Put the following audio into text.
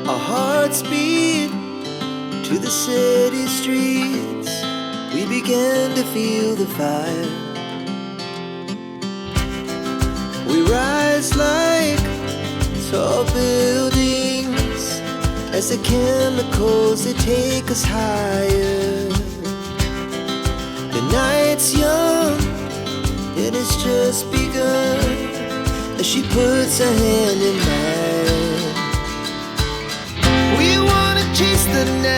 Our hearts beat to the city streets. We began to feel the fire. We rise like tall buildings as the chemicals, they take us higher. The night's young, it has just begun, as she puts her hand in mine. We wanna chase the night,